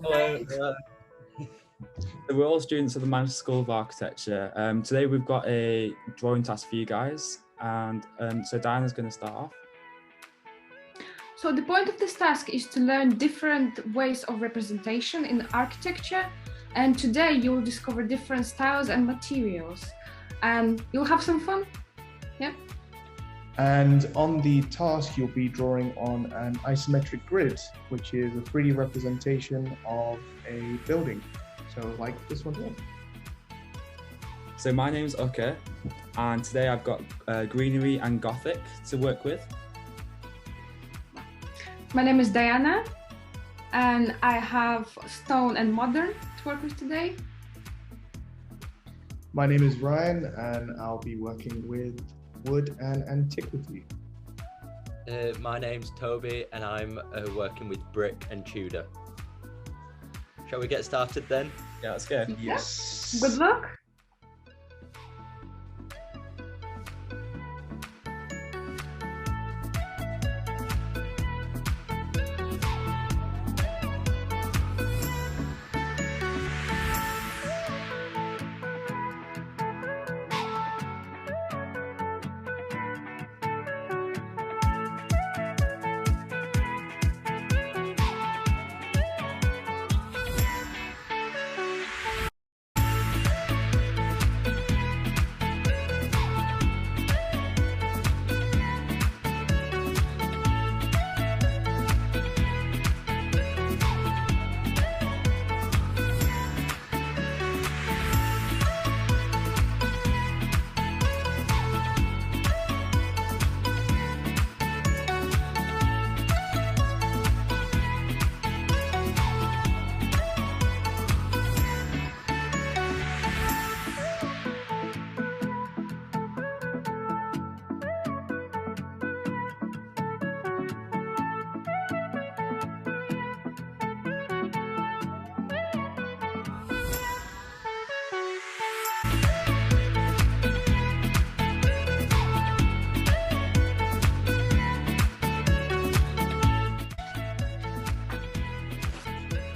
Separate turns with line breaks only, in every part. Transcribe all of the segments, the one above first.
Hello.
Hello.
So we're all students of the Manchester School of Architecture. Today we've got a drawing task for you guys, and so Diana's going to start off.
So the point of this task is to learn different ways of representation in architecture, and today you'll discover different styles and materials, and you'll have some fun. Yeah.
And on the task, you'll be drawing on an isometric grid, which is a 3D representation of a building. So like this one here.
So my name's Uke, and today I've got greenery and Gothic to work with.
My name is Diana, and I have stone and modern to work with today.
My name is Ryan, and I'll be working with wood and antiquity.
My name's Toby, and I'm working with brick and Tudor. Shall we get started then?
Yeah, let's go.
Yes.
Good luck.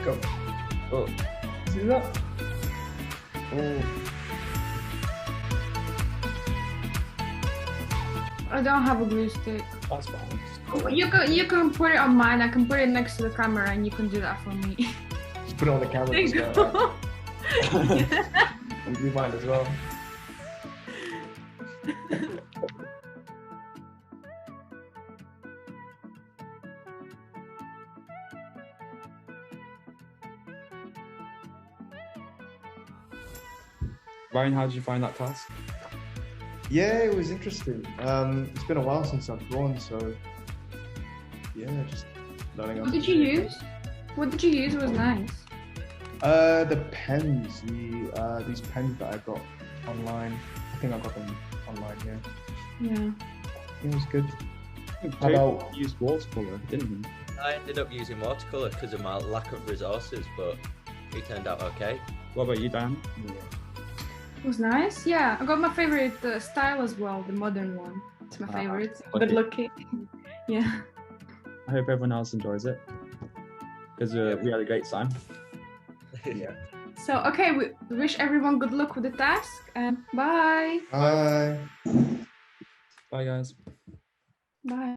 Go.
Oh,
See that? Oh.
I don't have a glue stick.
that's fine.
You can put it on mine. I can put it next to the camera, and you can do that for me.
Just put it on the camera.
There you
as well,
go.
right? And do mine as well.
Ryan, how did you find that task?
Yeah, it was interesting. It's been a while since I've drawn, so yeah, just learning.
What did you use? What did you use? It was nice.
The pens, these pens that I got online. I think I got them online. Yeah,
Yeah.
it was good. How
Toby
about-
used watercolor, didn't he?
I ended up using watercolour because of my lack of resources, but it turned out okay.
What about you, Dan?
It was nice. Yeah, I got my favorite style as well, the modern one. It's my favorite. Good looking. Yeah.
I hope everyone else enjoys it, because we had a great time.
Yeah.
So, okay, we wish everyone good luck with the task, and bye.
Bye.
Bye, guys.
Bye.